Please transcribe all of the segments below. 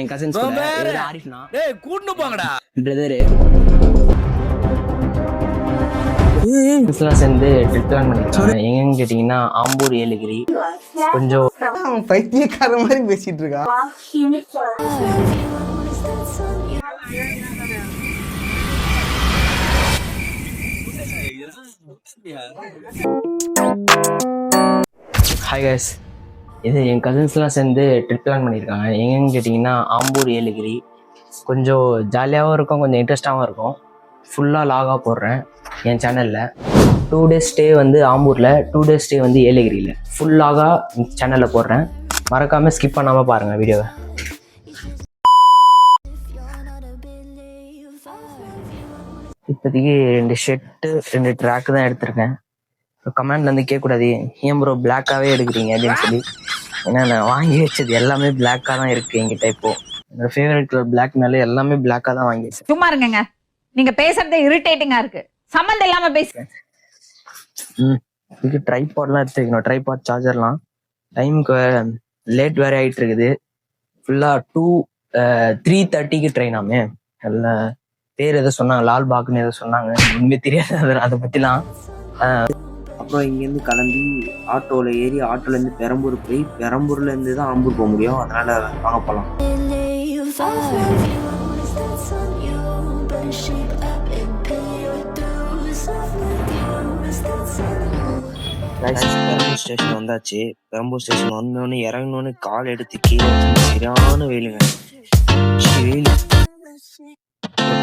என் cousins ஆரிஃப்னா கூட்டு போங்கடா brother சேர்ந்து ட்ரிப் பிளான் பண்ணிருக்காங்க. எங்கன்னு கேட்டீங்கன்னா ஆம்பூர் ஏலகிரி. கொஞ்சம் பைத்தியக்கார மாதிரி பேசிட்டு இருக்கா. ஹாய் கைஸ், இது என் கசின்ஸ்லாம் சேர்ந்து ட்ரிப் பிளான் பண்ணியிருக்காங்க. எங்கன்னு கேட்டிங்கன்னா ஆம்பூர் ஏலகிரி. கொஞ்சம் ஜாலியாகவும் இருக்கும், கொஞ்சம் இன்ட்ரெஸ்டாகவும் இருக்கும். ஃபுல்லாக லாகாக போடுறேன் என் சேனலில். 2 days ஸ்டே வந்து ஆம்பூரில், 2 days ஸ்டே வந்து ஏலகிரியில். ஃபுல்லாக சேனலில் போடுறேன். மறக்காமல் ஸ்கிப் பண்ணாமல் பாருங்கள் வீடியோவை. இப்போதைக்கு 2 ஷர்ட்டு 2 ட்ராக்கு தான் எடுத்திருக்கேன். கமெண்ட்லேருந்து கேட்கக்கூடாது, ஏன் ப்ரோ பிளாக்காகவே எடுக்கிறீங்க அப்படின்னு சொல்லி. ஏன்னா நான் வாங்கி வச்சது எல்லாமே பிளாக்காக தான் இருக்குது என்கிட்ட. இப்போது என்னோட ஃபேவரட் கலர் பிளாக்னால எல்லாமே பிளாக்காக தான் வாங்கி வச்சேன். சும்மா இருங்க, நீங்க பேசுறது இரிட்டேட்டிங்கா இருக்கு. சம்மந்தம் இல்லாம பேசுறேன். இதுக்கு ட்ரைபாட்லாம் எடுத்து வைக்கணும், ட்ரைபாட் சார்ஜர்லாம். டைமுக்கு லேட் வேற ஆகிட்டு இருக்குது. ஃபுல்லாக 3:30க்கு ட்ரெயினாமே. எல்லாம் பேர் எதோ சொன்னாங்க, லால்பாக்னு எதோ சொன்னாங்க, உண்மையே தெரியாது அதை பற்றிலாம். அப்புறம் இங்கேருந்து கிளம்பி ஆட்டோவில் ஏறி ஆட்டோலேருந்து பெரம்பூர் போய் பெரம்பூர்லேருந்து தான் ஆம்பூர் போக முடியும். அதனால் வாங்க போகலாம். பெரம்பூர் ஸ்டேஷன் வந்தாச்சு. பெரம்பூர் ஸ்டேஷன் வந்தோடனே இறங்கினோன்னு கால் எடுத்து கீழே சரியான வெயிலுங்க. வெயில்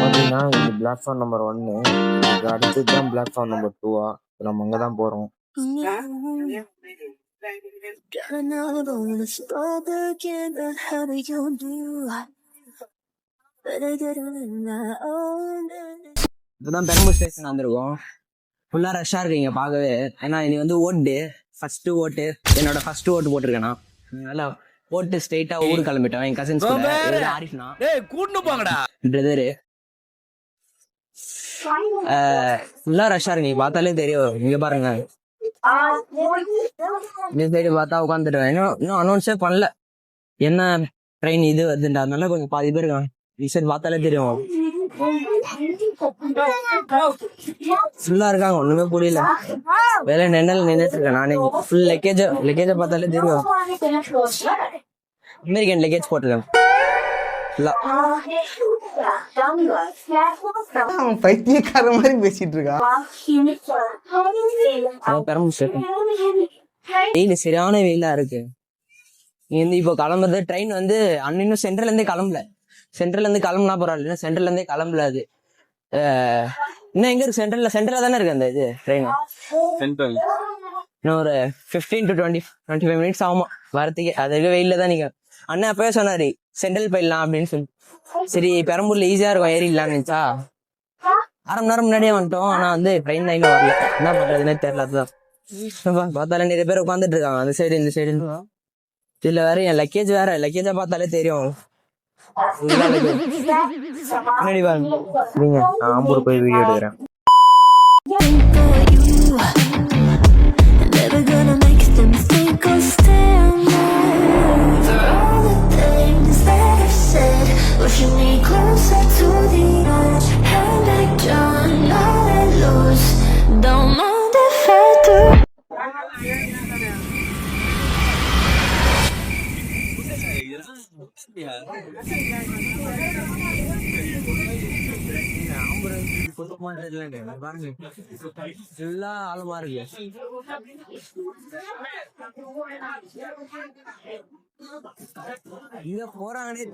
பார்த்தீங்கன்னா இது பிளாட்ஃபார்ம் நம்பர் 1. இது அடுத்தது தான் பிளாட்ஃபார்ம் நம்பர் 2. நம்ம அங்கே தான் போகிறோம். இப்போதான் பெரம்பூர் ஸ்டேஷன் வந்திருக்கோம். ஃபுல்லாக ரஷ்ஷாக இருக்குங்க பார்க்கவே. ஏன்னா இனி வந்து ஓட்டு, ஃபஸ்ட்டு ஓட்டு, என்னோட ஃபஸ்ட்டு ஓட்டு போட்டிருக்கேண்ணா. அதனால ஓட்டு ஸ்ட்ரெயிட்டாக ஊருக்கு கிளம்பிட்டோம். என் கசின்ஸ் ஆரிஃப்னா கூட்டு போங்கடா பிரதரு. ஃபுல்லாக ரஷ்ஷாக இருக்கு, நீங்க பார்த்தாலே தெரியும். இங்கே பாருங்க, இந்த சைடு பார்த்தா உட்காந்துட்டு இன்னும் அனௌன்ஸே பண்ணல என்ன ட்ரெயின் இது வருதுன்ற. அதனால கொஞ்சம் பாதி பேர் இருக்காங்க. இந்த சைடு பார்த்தாலே தெரியும், ஃபுல்லா இருக்காங்க. ஒண்ணுமே புரியல, வேலை நின்னல நின்றுட்டு இருக்கேன் நானே. ஃபுல் லக்கேஜை பார்த்தாலே தெரியும். அமெரிக்கன் லக்கேஜ் போட்டிருக்கேன். பைத்தியக்கார மாதிரி பேசிட்டு இருக்கா. வெயில் சரியான வெயிலா இருக்கு. இப்போ கிளம்புறது ட்ரெயின் வந்து இன்னும் சென்ட்ரல்ல இருந்தே கிளம்பல. சென்ட்ரல்ல இருந்து கிளம்புனா பரவாயில்ல, சென்ட்ரல்ல இருந்தே கிளம்பல. அது இன்னும் எங்க இருக்கு? சென்ட்ரல்ல தானே இருக்கு அந்த இது ட்ரெயின். இன்னும் ஒரு 15 to 25 மினிட்ஸ் ஆகுமா வரத்துக்கு. அது வெயில்ல தான். நீங்க அண்ணன் அப்பவே சொன்னாரு சென்ட்ரல் போயிடலாம் அப்படின்னு சொல்லி. சரி பெரம்பூர்ல ஈஸியா இருக்கும் ஏறிடலாம்னு நினைச்சா 1/2 மணி நேரம் முன்னாடியே வந்துட்டோம். ஆனா வந்து ட்ரெயின் லைன்ல வரல. என்ன பண்றதுன்னே தெரியல. அதுதான் பார்த்தாலே நிறைய பேர் உட்காந்துட்டு இருக்காங்க அந்த சைடு இந்த சைடு. இதுல வேற என் லக்கேஜ் வேற. லக்கேஜை பார்த்தாலே தெரியும். முன்னாடி வாங்க, நான் ஆம்பூர் போய் வீடியோ எடுக்கிறேன். Pushing me closer to the edge, and I don't know I lose. Don't mind if I do. எல்லாம் ஆழமா இருக்கு. இங்க போறாங்கன்னே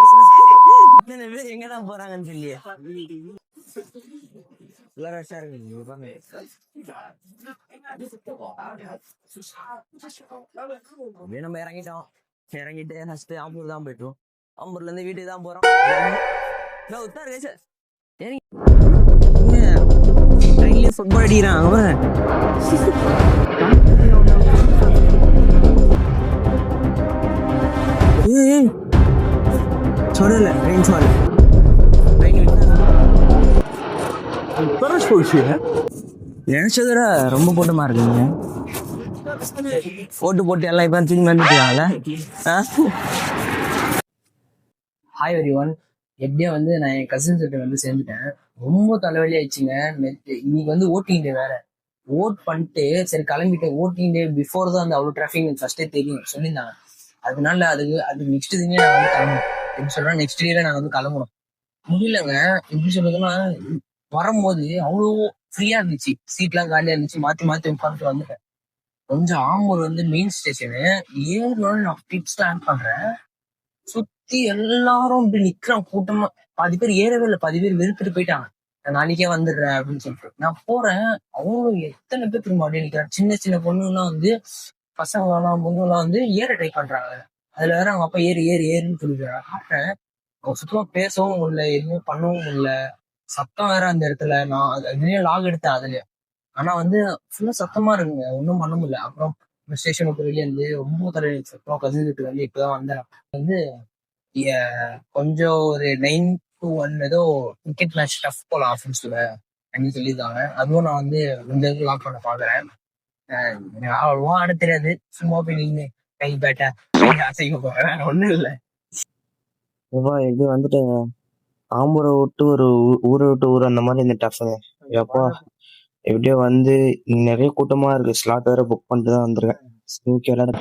இத்தனை பேர் எங்கதான் போறாங்கன்னு சொல்லி ரஷ்ஷா இருக்கு. நம்ம இறங்கிட்டு ஃபர்ஸ்ட் ஆம்பூர் தான் போயிட்டோம். ஆம்பூர்ல இருந்து வீட்டுக்கு தான் போறோம். ட்ரெயின்லயே ஃபுட்பால் அடிக்கிறான் அவன். சொல்லல ட்ரெயின் சொல்லல. நினைச்சத விட ரொம்ப கூட்டமா இருக்குங்க. போட்டு எல்லாம் இப்ப தூக்கி வந்துட்டாங்கல்ல. Hi every one. எப்படியோ வந்து நான் என் கசின்ஸ் கிட்ட வந்து சேர்ந்துட்டேன். ரொம்ப தலைவலி ஆயிடுச்சுங்க. இன்னைக்கு வந்து ஓட்டிங் டே வேற. ஓட் பண்ணிட்டு சரி கிளம்பிட்டேன். ஓட்டிங் டே பிஃபோர் தான் அந்த அவ்வளோ டிராஃபிக் ஃபர்ஸ்டே தெரியும் சொல்லியிருந்தாங்க. அதனால அது நெக்ஸ்ட் தினே நான் வந்து கிளம்பணும். எப்படி சொல்றேன், நெக்ஸ்ட் டேல நாங்கள் வந்து கிளம்பணும். முடியலங்க. எப்படி சொல்றதுன்னா, வரும்போது அவ்வளோ ஃப்ரீயா இருந்துச்சு, சீட்லாம் காலியா இருந்துச்சு, மாத்தி மாத்தி உட்காந்துட்டு வந்துட்டேன். கொஞ்சம் ஆம்பூர் வந்து மெயின் ஸ்டேஷனு ஏறணும்னு நான் டிப்ஸ் ஆன் பண்றேன். சுத்தி எல்லாரும் இப்படி நிக்கிறான் கூட்டமா. பாதி பேர் ஏறவே இல்லை, பாதி பேர் வெறுத்துட்டு போயிட்டாங்க. நான் நாளைக்கே வந்துடுறேன் அப்படின்னு சொல்லிட்டு நான் போறேன். அவங்க எத்தனை பேர் திரும்ப அப்படியே நிக்கிறாங்க. சின்ன சின்ன பொண்ணுலாம் வந்து, பசங்க எல்லாம் பொண்ணுலாம் வந்து ஏற ட்ரை பண்றாங்க. அதுல வேற அவங்க அப்பா ஏறு ஏறு ஏறுன்னு சொல்லிடுறாங்க. காட்டுறேன், அவங்க சுத்தமா பேசவும் முடியல, எதுவுமே பண்ணவும் முடியல. சத்தம் வேற அந்த இடத்துல. நான் அதுலயே லாக் எடுத்தேன் அதுல. ஆனா வந்து ஃபுல்லா சத்தமா இருக்குங்க, ஒன்றும் பண்ண முடியல. அப்புறம் ஸ்டேஷன் விட்டு வெளியே இருந்து ரொம்ப தடவை சத்தம் கசின் வீட்டு வந்து இப்பதான் வந்தேன். வந்து கொஞ்சம் ஒரு 9-1 ஏதோ கிரிக்கெட் மேட்ச் டஃப் போலாம் ஆஃபீஸ்ல அப்படின்னு சொல்லியிருந்தாங்க. அதுவும் நான் வந்து இந்த இது லாக் பண்ண பாக்குறேன். அவ்வளவா ஆட தெரியாது, சும்மா போய் நின்று கை பேட்டா அசைக்க போறேன், வேற ஒண்ணும் இல்லை. இது வந்துட்டுங்க ஆம்பூரை விட்டு ஒரு ஊரை விட்டு ஊர் அந்த மாதிரி இந்த டஃப்ங்க. எப்பா எப்படியோ வந்து நிறைய கூட்டமா இருக்கு. ஸ்லாட் வேற புக் பண்ணிட்டு தான் வந்திருக்கேன். ஓகே எல்லாரும்